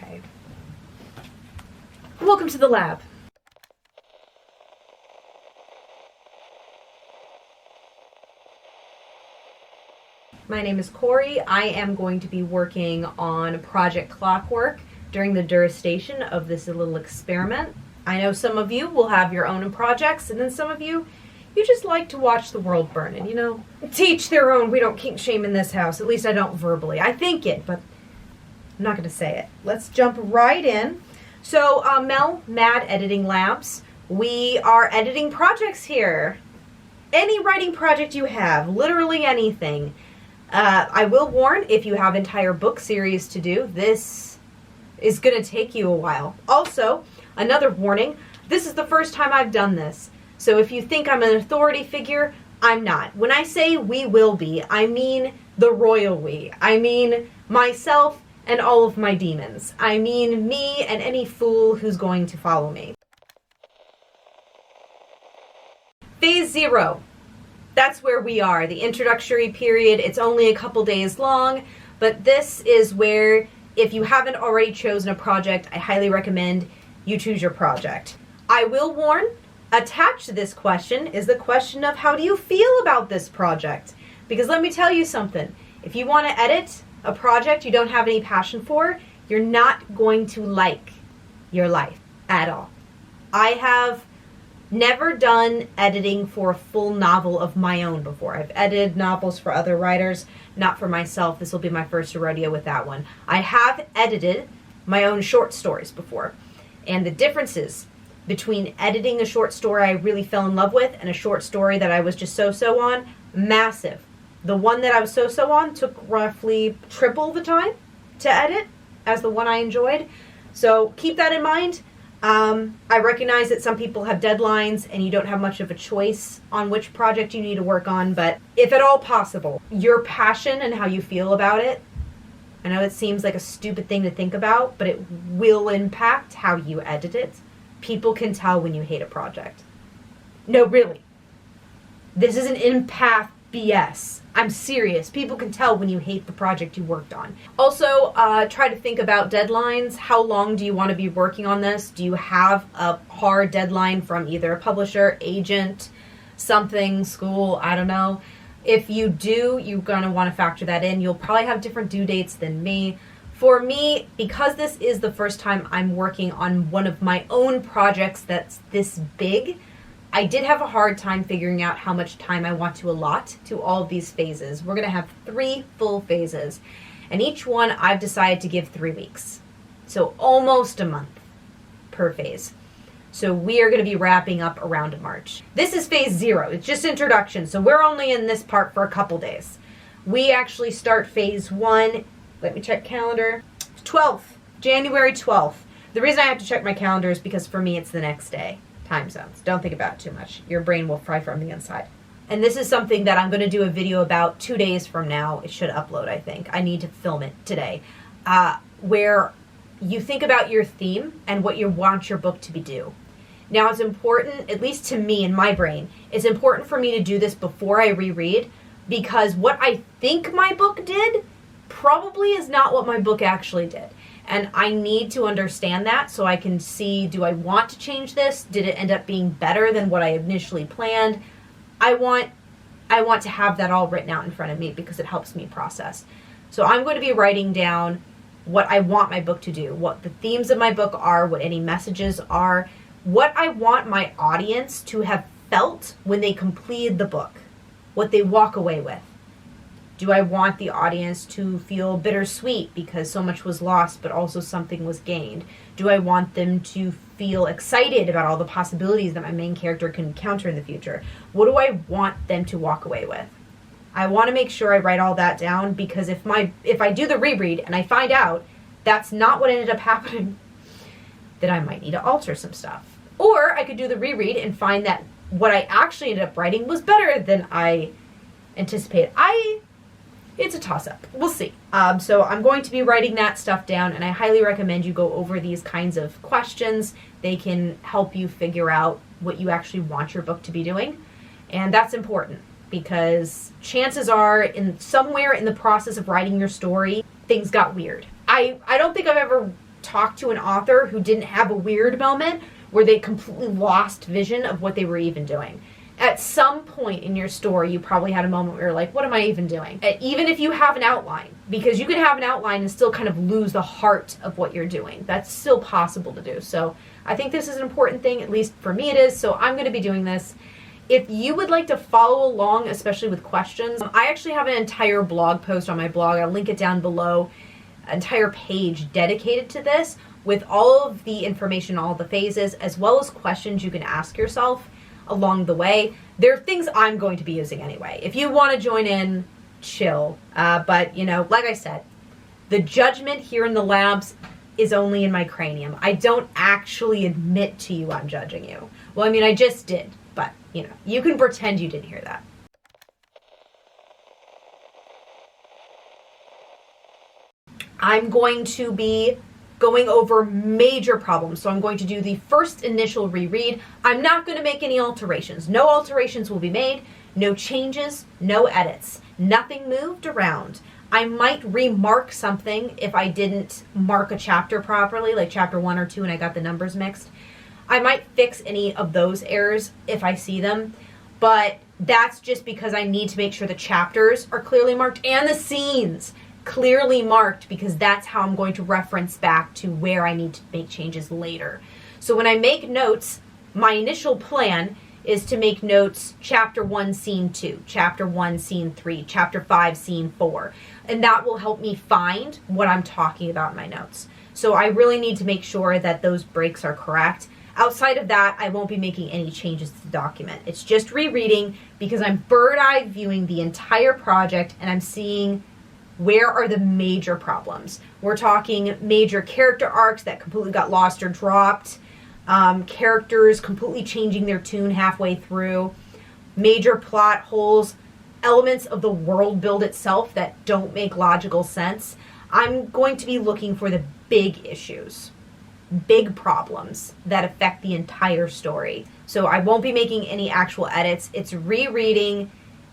Okay. Welcome to the lab. My name is Corey. I am going to be working on Project Clockwork during the duration of this little experiment. I know some of you will have your own projects, and then some of you just like to watch the world burn, and teach their own. We don't kink shame in this house. At least I don't verbally. I think it, but I'm not going to say it. Let's jump right in. So, M.E.L, Mad Editing Labs. We are editing projects here. Any writing project you have, literally anything. I will warn, if you have entire book series to do, this is going to take you a while. Also, another warning, this is the first time I've done this. So if you think I'm an authority figure, I'm not. When I say we will be, I mean the royal we. I mean myself and all of my demons. I mean me and any fool who's going to follow me. Phase 0. That's where we are. The introductory period, it's only a couple days long, but this is where, if you haven't already chosen a project, I highly recommend you choose your project. I will warn, attached to this question is the question of how do you feel about this project? Because let me tell you something. If you want to edit a project you don't have any passion for, you're not going to like your life at all. I have never done editing for a full novel of my own before. I've edited novels for other writers, not for myself. This will be my first rodeo with that one. I have edited my own short stories before. And the differences between editing a short story I really fell in love with and a short story that I was just so-so on, massive. The one that I was so-so on took roughly triple the time to edit as the one I enjoyed. So keep that in mind. I recognize that some people have deadlines and you don't have much of a choice on which project you need to work on, but if at all possible, your passion and how you feel about it, I know it seems like a stupid thing to think about, but it will impact how you edit it. People can tell when you hate a project. No, really. This isn't empath BS. I'm serious. People can tell when you hate the project you worked on. Also, try to think about deadlines. How long do you want to be working on this? Do you have a hard deadline from either a publisher, agent, something, school, I don't know. If you do, you're going to want to factor that in. You'll probably have different due dates than me. For me, because this is the first time I'm working on one of my own projects that's this big, I did have a hard time figuring out how much time I want to allot to all of these phases. We're going to have 3 full phases, and each one I've decided to give 3 weeks. So almost a month per phase. So we are going to be wrapping up around March. This is phase 0. It's just introduction, so we're only in this part for a couple days. We actually start phase 1, let me check calendar, 12th, January 12th. The reason I have to check my calendar is because for me it's the next day. Time zones. Don't think about it too much. Your brain will fry from the inside. And this is something that I'm going to do a video about 2 days from now. It should upload, I think. I need to film it today. Where you think about your theme and what you want your book to be do. Now it's important, at least to me in my brain, it's important for me to do this before I reread, because what I think my book did probably is not what my book actually did. And I need to understand that so I can see, do I want to change this? Did it end up being better than what I initially planned? I want to have that all written out in front of me because it helps me process. So I'm going to be writing down what I want my book to do, what the themes of my book are, what any messages are, what I want my audience to have felt when they completed the book, what they walk away with. Do I want the audience to feel bittersweet because so much was lost but also something was gained? Do I want them to feel excited about all the possibilities that my main character can encounter in the future? What do I want them to walk away with? I want to make sure I write all that down, because if I do the reread and I find out that's not what ended up happening, then I might need to alter some stuff. Or I could do the reread and find that what I actually ended up writing was better than I anticipated. It's a toss-up. We'll see. So I'm going to be writing that stuff down, and I highly recommend you go over these kinds of questions. They can help you figure out what you actually want your book to be doing. And that's important, because chances are, somewhere in the process of writing your story, things got weird. I don't think I've ever talked to an author who didn't have a weird moment where they completely lost vision of what they were even doing. At some point in your story, you probably had a moment where you're like, what am I even doing? Even if you have an outline, because you can have an outline and still kind of lose the heart of what you're doing. That's still possible to do. So I think this is an important thing, at least for me it is, so I'm going to be doing this. If you would like to follow along, especially with questions, I actually have an entire blog post on my blog. I'll link it down below, an entire page dedicated to this with all of the information, all of the phases, as well as questions you can ask yourself along the way. There are things I'm going to be using anyway. If you want to join in, chill. But, you know, like I said, the judgment here in the labs is only in my cranium. I don't actually admit to you I'm judging you. Well, I mean, I just did, but, you know, you can pretend you didn't hear that. I'm going to be going over major problems. So I'm going to do the first initial reread. I'm not going to make any alterations. No alterations will be made. No changes, no edits. Nothing moved around. I might remark something if I didn't mark a chapter properly, like chapter 1 or 2 and I got the numbers mixed. I might fix any of those errors if I see them, but that's just because I need to make sure the chapters are clearly marked and the scenes clearly marked, because that's how I'm going to reference back to where I need to make changes later. So when I make notes, my initial plan is to make notes chapter 1, scene 2, chapter 1, scene 3, chapter 5, scene 4. And that will help me find what I'm talking about in my notes. So I really need to make sure that those breaks are correct. Outside of that, I won't be making any changes to the document. It's just rereading because I'm bird-eye viewing the entire project and I'm seeing where are the major problems. We're talking major character arcs that completely got lost or dropped, characters completely changing their tune halfway through, major plot holes, elements of the world build itself that don't make logical sense. I'm going to be looking for the big issues, big problems that affect the entire story. So I won't be making any actual edits. It's rereading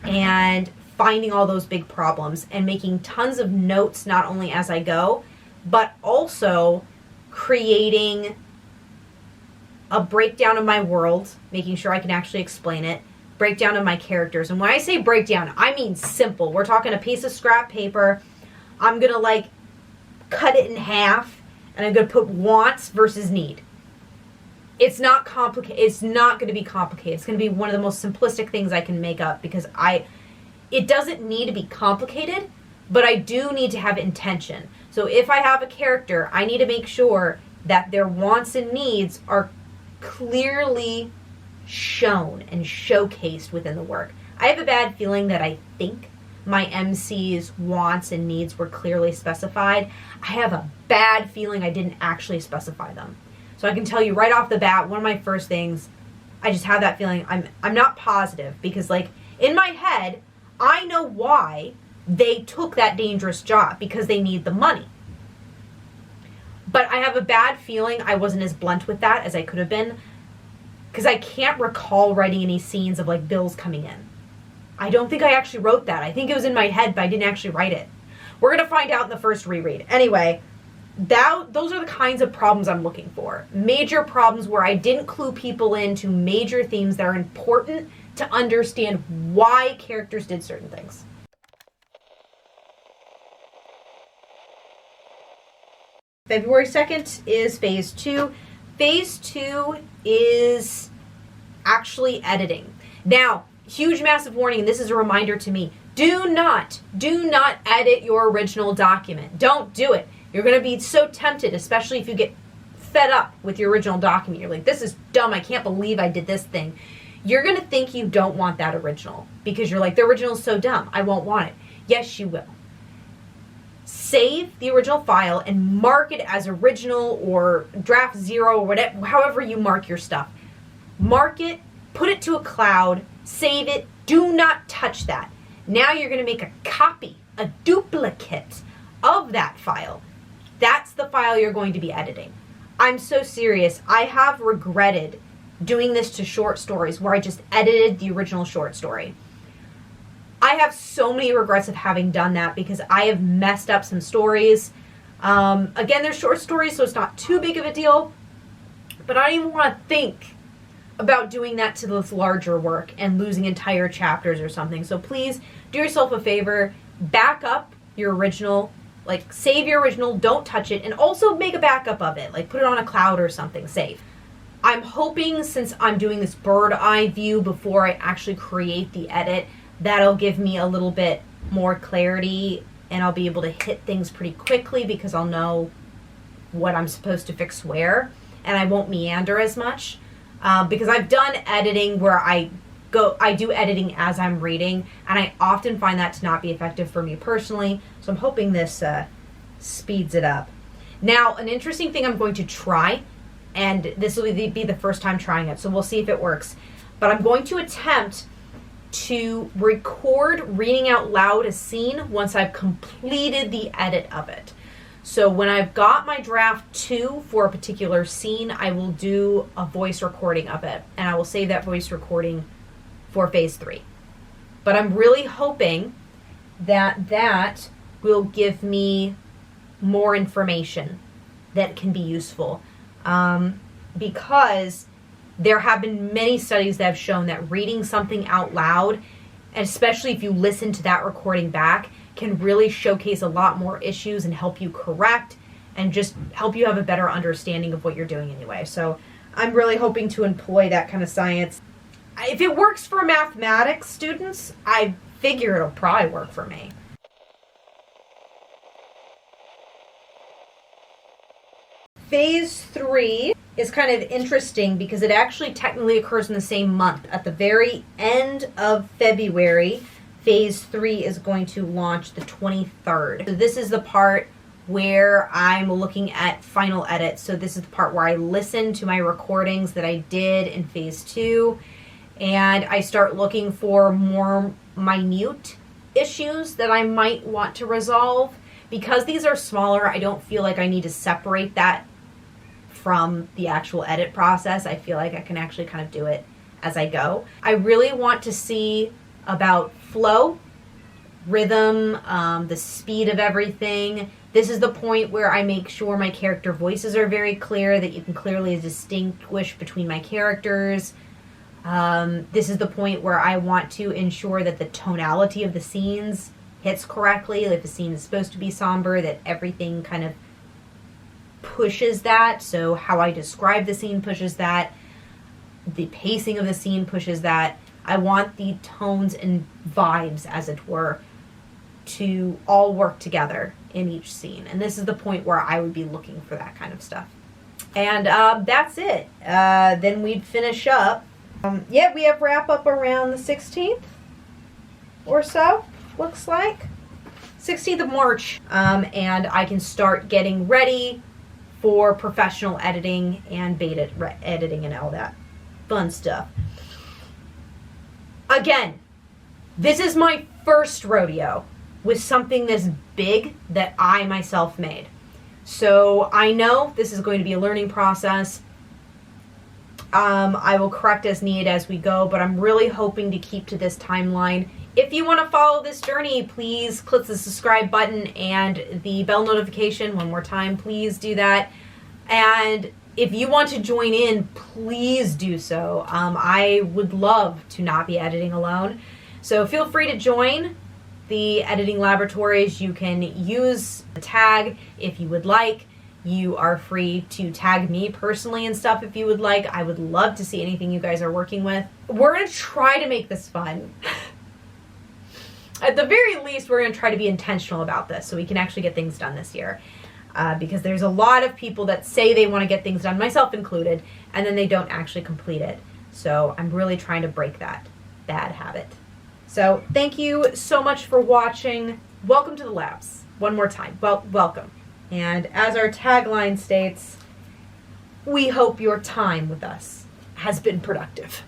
and finding all those big problems and making tons of notes, not only as I go, but also creating a breakdown of my world, making sure I can actually explain it, breakdown of my characters. And when I say breakdown, I mean simple. We're talking a piece of scrap paper. I'm going to like cut it in half and I'm going to put wants versus need. It's not complicated. It's not going to be complicated. It's going to be one of the most simplistic things I can make up because it doesn't need to be complicated, but I do need to have intention. So if I have a character, I need to make sure that their wants and needs are clearly shown and showcased within the work. I have a bad feeling that I think my MC's wants and needs were clearly specified. I have a bad feeling I didn't actually specify them. So I can tell you right off the bat, one of my first things, I just have that feeling. I'm not positive because like in my head, I know why they took that dangerous job, because they need the money. But I have a bad feeling I wasn't as blunt with that as I could have been, because I can't recall writing any scenes of like bills coming in. I don't think I actually wrote that. I think it was in my head, but I didn't actually write it. We're going to find out in the first reread. Anyway, those are the kinds of problems I'm looking for. Major problems where I didn't clue people into major themes that are important to understand why characters did certain things. February 2nd is phase 2. Phase 2 is actually editing. Now, huge massive warning, and this is a reminder to me, do not edit your original document. Don't do it. You're going to be so tempted, especially if you get fed up with your original document. You're like, this is dumb. I can't believe I did this thing. You're going to think you don't want that original because you're like, the original is so dumb. I won't want it. Yes, you will. Save the original file and mark it as original or draft 0 or whatever, however you mark your stuff. Mark it, put it to a cloud, save it. Do not touch that. Now you're going to make a copy, a duplicate of that file. That's the file you're going to be editing. I'm so serious. I have regretted doing this to short stories where I just edited the original short story. I have so many regrets of having done that because I have messed up some stories. Again, they're short stories, so it's not too big of a deal, but I don't even want to think about doing that to this larger work and losing entire chapters or something. So please do yourself a favor, back up your original, like save your original, don't touch it, and also make a backup of it, like put it on a cloud or something safe. I'm hoping, since I'm doing this bird eye view before I actually create the edit, that'll give me a little bit more clarity and I'll be able to hit things pretty quickly because I'll know what I'm supposed to fix where, and I won't meander as much. Because I've done editing where I do editing as I'm reading, and I often find that to not be effective for me personally, so I'm hoping this speeds it up. Now, an interesting thing I'm going to try, and this will be the first time trying it, so we'll see if it works, but I'm going to attempt to record reading out loud a scene once I've completed the edit of it. So when I've got my draft 2 for a particular scene, I will do a voice recording of it, and I will save that voice recording for phase 3. But I'm really hoping that that will give me more information that can be useful, because there have been many studies that have shown that reading something out loud, and especially if you listen to that recording back, can really showcase a lot more issues and help you correct and just help you have a better understanding of what you're doing anyway. So I'm really hoping to employ that kind of science. If it works for mathematics students, I figure it'll probably work for me. Phase 3 is kind of interesting because it actually technically occurs in the same month. At the very end of February, Phase 3 is going to launch the 23rd. So this is the part where I'm looking at final edits. So this is the part where I listen to my recordings that I did in Phase 2, and I start looking for more minute issues that I might want to resolve. Because these are smaller, I don't feel like I need to separate that from the actual edit process. I feel like I can actually kind of do it as I go. I really want to see about flow, rhythm, the speed of everything. This is the point where I make sure my character voices are very clear, that you can clearly distinguish between my characters. This is the point where I want to ensure that the tonality of the scenes hits correctly. Like, if the scene is supposed to be somber, that everything kind of pushes that. So how I describe the scene pushes that. The pacing of the scene pushes that. I want the tones and vibes, as it were, to all work together in each scene. And this is the point where I would be looking for that kind of stuff. And that's it. Then we'd finish up. Yeah, we have wrap up around the 16th or so, looks like. 16th of March. And I can start getting ready for professional editing and beta editing and all that fun stuff. Again, this is my first rodeo with something this big that I myself made. So I know this is going to be a learning process. I will correct as needed as we go, but I'm really hoping to keep to this timeline. If you want to follow this journey, please click the subscribe button and the bell notification. One more time, please do that. And if you want to join in, please do so. I would love to not be editing alone. So feel free to join the editing laboratories. You can use the tag if you would like. You are free to tag me personally and stuff if you would like. I would love to see anything you guys are working with. We're going to try to make this fun. At the very least, we're going to try to be intentional about this so we can actually get things done this year. Because there's a lot of people that say they want to get things done, myself included, and then they don't actually complete it. So I'm really trying to break that bad habit. So thank you so much for watching. Welcome to the labs. One more time. Well, welcome. And as our tagline states, we hope your time with us has been productive.